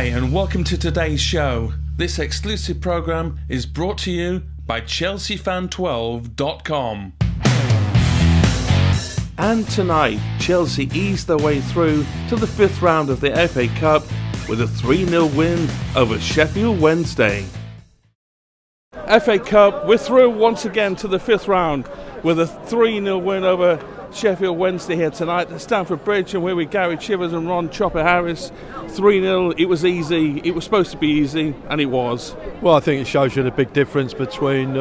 Hi and welcome to today's show. This exclusive programme is brought to you by ChelseaFan12.com. And tonight, Chelsea eased their way through to the fifth round of the FA Cup with a 3-0 win over Sheffield Wednesday. FA Cup, we're through once again to the fifth round with a 3-0 win over Sheffield Wednesday here tonight at Stamford Bridge, and we're with Gary Chivers and Ron Chopper Harris. 3-0, it was easy, it was supposed to be easy, and it was. Well, I think it shows you the big difference between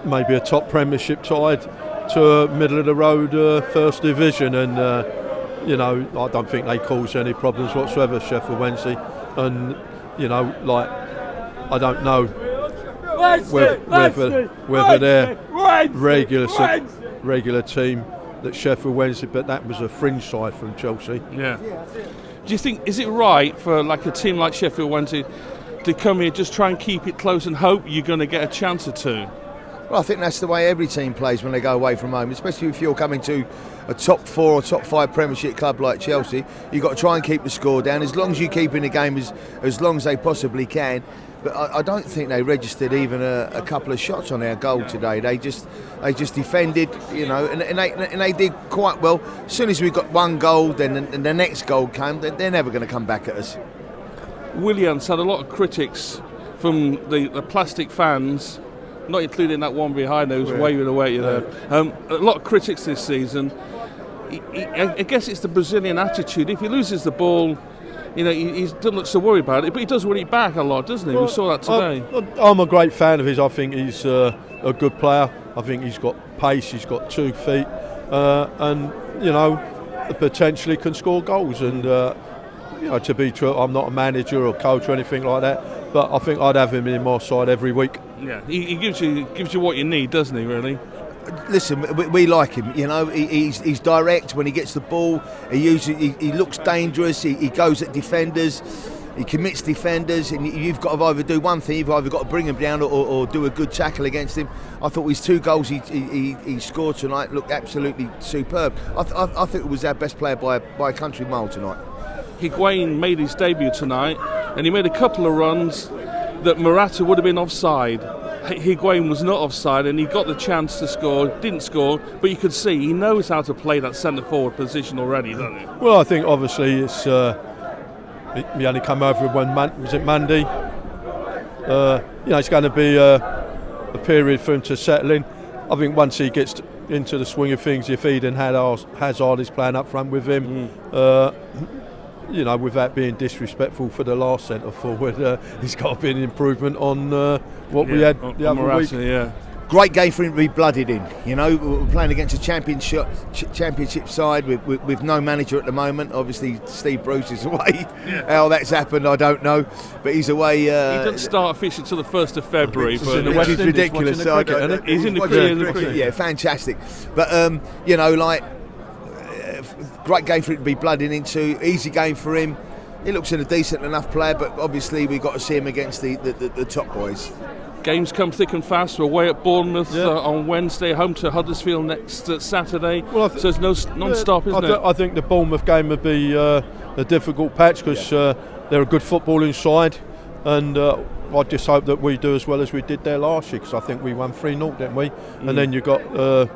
maybe a top Premiership side to a middle-of-the-road First Division, and I don't think they caused any problems whatsoever, Sheffield Wednesday, and I don't know whether they're regular team that Sheffield Wednesday, but that was a fringe side from Chelsea. Yeah. Do you think, is it right for like a team like Sheffield Wednesday to come here, just try and keep it close and hope you're going to get a chance or two? Well, I think that's the way every team plays when they go away from home, especially if you're coming to a top 4 or top 5 Premiership club like Chelsea. You've got to try and keep the score down as long as you keep in the game as long as they possibly can. But I don't think they registered even a couple of shots on their goal today. They just defended, and they did quite well. As soon as we got one goal, then the next goal came. They're never going to come back at us. Williams had a lot of critics from the plastic fans, not including that one behind there who's waving away at you there. A lot of critics this season. I guess it's the Brazilian attitude. If he loses the ball, he doesn't look so worried about it, but he does win it back a lot, doesn't he? We saw that today. I'm a great fan of his. I think he's a good player. I think he's got pace, he's got 2 feet, and potentially can score goals. And to be true, I'm not a manager or coach or anything like that, but I think I'd have him in my side every week. Yeah, he gives you what you need, doesn't he? Really. Listen, we like him. He's direct when he gets the ball. He looks dangerous. He goes at defenders. He commits defenders, and you've got to either do one thing. You've either got to bring him down or do a good tackle against him. I thought his 2 goals he scored tonight looked absolutely superb. I think it was our best player by a country mile tonight. Higuain made his debut tonight, and he made a couple of runs that Morata would have been offside. Higuain was not offside, and he got the chance to score, didn't score, but you could see he knows how to play that centre-forward position already, doesn't he? Well, I think obviously it's he only come over when was it Monday? It's going to be a period for him to settle in. I think once he gets into the swing of things, if Eden Hazard is playing up front with him, without being disrespectful for the last centre forward, he's got to be an improvement on what we had the other Morata, week. Yeah. Great game for him to be blooded in. We're playing against a championship side with no manager at the moment. Obviously, Steve Bruce is away. Yeah. How that's happened, I don't know. But he's away. He doesn't start officially until the 1st of February. Which is ridiculous. He's in the cricket. Yeah, fantastic. But great game for him to be blooded into. Easy game for him. He looks a decent enough player, but obviously we've got to see him against the top boys. Games come thick and fast. We're away at Bournemouth on Wednesday, home to Huddersfield next Saturday. Well, so it's non-stop, isn't it? I think the Bournemouth game would be a difficult patch because they're a good footballing side, and I just hope that we do as well as we did there last year, because I think we won 3-0, didn't we? And then you got the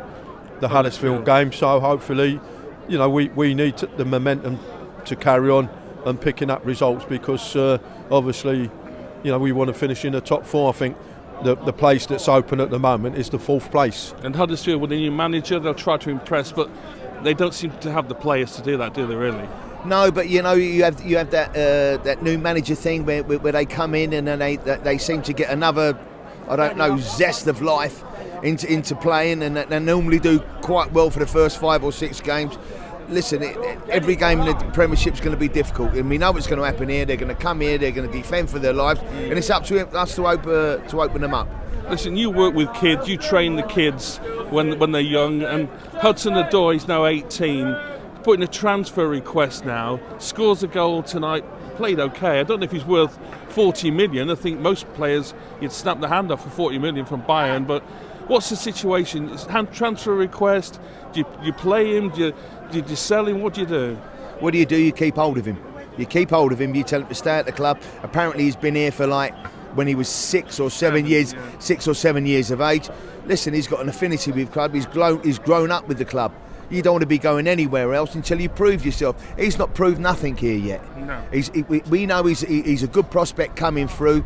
Huddersfield game, so hopefully, we need the momentum to carry on and picking up results, because obviously, we want to finish in the top 4. I think the place that's open at the moment is the 4th place. And Huddersfield, with a new manager, they'll try to impress, but they don't seem to have the players to do that, do they, really? No, but you have that new manager thing where they come in and then they seem to get another, zest of life into playing, and they normally do quite well for the first 5 or 6 games. Listen, every game in the Premiership is going to be difficult, and we know what's going to happen here. They're going to come here, they're going to defend for their lives, and it's up to us to open them up. Listen, you work with kids, you train the kids when they're young, and Hudson-Odoi is now 18, put in a transfer request now, scores a goal tonight, played okay. I don't know if he's worth 40 million. I think most players, you'd snap the hand off for 40 million from Bayern, but what's the situation? Is transfer request? Do you play him? Do you sell him? What do you do? What do? You keep hold of him. You keep hold of him, you tell him to stay at the club. Apparently he's been here for like when he was 6 or 7 years, 6 or 7 years of age. Listen, he's got an affinity with the club. He's grown up with the club. You don't want to be going anywhere else until you prove yourself. He's not proved nothing here yet. No. We know he's a good prospect coming through.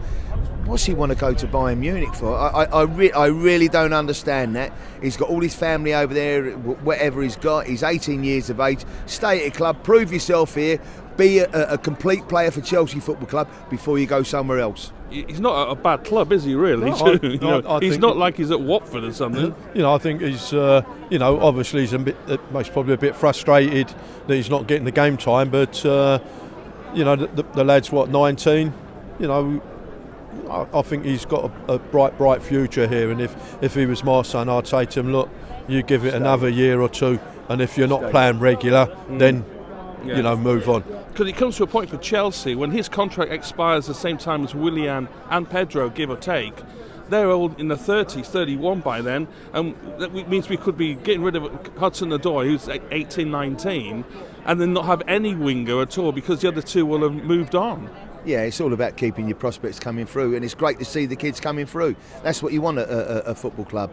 What's he want to go to Bayern Munich for? I really don't understand that. He's got all his family over there, whatever he's got. He's 18 years of age. Stay at a club, prove yourself here, be a complete player for Chelsea Football Club before you go somewhere else. He's not a bad club, is he, really? No, he's not like he's at Watford or something. I think he's, obviously he's most probably a bit frustrated that he's not getting the game time, but, the lad's, 19? I think he's got a bright future here, and if he was my son, I'd say to him, look, you give it another year or two, and if you're not playing regular, then, move on. Because it comes to a point for Chelsea, when his contract expires the same time as Willian and Pedro, give or take, they're all in the 30s, 31 by then, and that means we could be getting rid of Hudson-Odoi, who's 18, 19, and then not have any winger at all because the other two will have moved on. Yeah, it's all about keeping your prospects coming through, and it's great to see the kids coming through. That's what you want at a football club.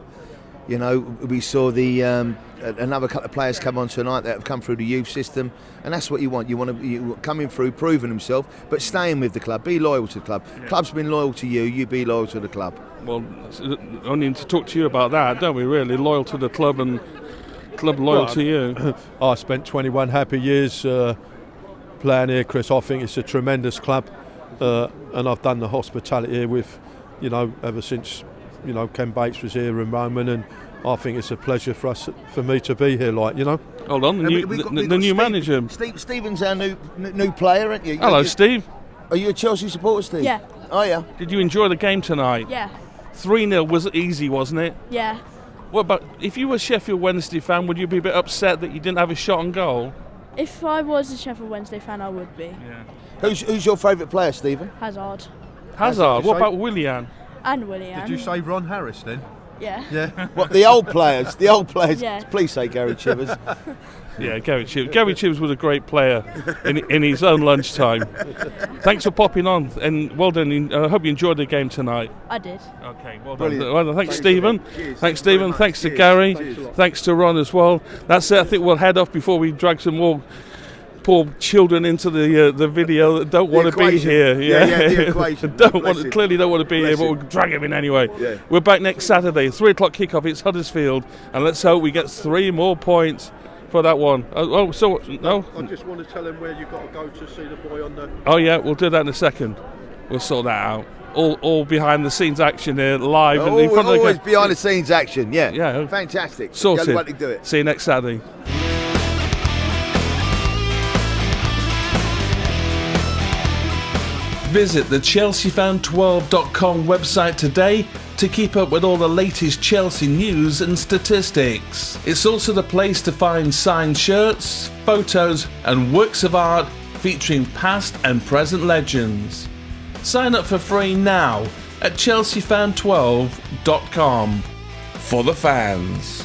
We saw another couple of players come on tonight that have come through the youth system, and that's what you want. You want to coming through, proving himself, but staying with the club. Be loyal to the club. Yeah. Club's been loyal to you. You be loyal to the club. Well, I need to talk to you about that, don't we? Really loyal to the club and club loyal to you. I spent 21 happy years playing here, Chris. I think it's a tremendous club, and I've done the hospitality here with, ever since. Ken Bates was here and Roman, and I think it's a pleasure for me to be here. Hold on, the new manager. Stephen's our new player, aren't you? Hello, Steve. Are you a Chelsea supporter, Steve? Yeah. Oh yeah. Did you enjoy the game tonight? Yeah. 3-0 was easy, wasn't it? Yeah. What about if you were a Sheffield Wednesday fan? Would you be a bit upset that you didn't have a shot on goal? If I was a Sheffield Wednesday fan, I would be. Yeah. Who's your favourite player, Stephen? Hazard. What about Willian? And Willian. Did you say Ron Harris then? Yeah. Yeah. What, the old players? The old players. Yeah. Please say Gary Chivers. Yeah, Gary Chivs. Gary Chivs was a great player in his own lunchtime. Thanks for popping on, and well done. I hope you enjoyed the game tonight. I did. Okay, well Brilliant. done. Well, thanks, Stephen. Cheers. Thanks, Stephen. Thanks to Gary. Thanks to Ron as well. That's it. I think we'll head off before we drag some more poor children into the video that don't want to be here. The equation. Clearly don't want to be here, but we'll drag them in anyway. Yeah. We're back next Saturday, 3 o'clock kickoff. It's Huddersfield, and let's hope we get 3 more points for that one. No. I just want to tell him where you got to go to see the boy on the. Oh yeah, we'll do that in a second. We'll sort that out. All behind the scenes action here, live. In front always of behind the scenes action. Yeah. Yeah. Fantastic. Sorted. The only way to do it. See you next Saturday. Visit the ChelseaFan12.com website today to keep up with all the latest Chelsea news and statistics. It's also the place to find signed shirts, photos and works of art featuring past and present legends. Sign up for free now at ChelseaFan12.com. For the fans.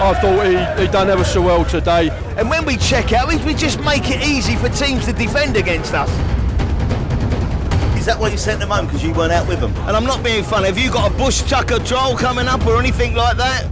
I thought he done ever so well today. And when we check out, we just make it easy for teams to defend against us. Is that why you sent them home, because you weren't out with them? And I'm not being funny. Have you got a bush tucker trial coming up or anything like that?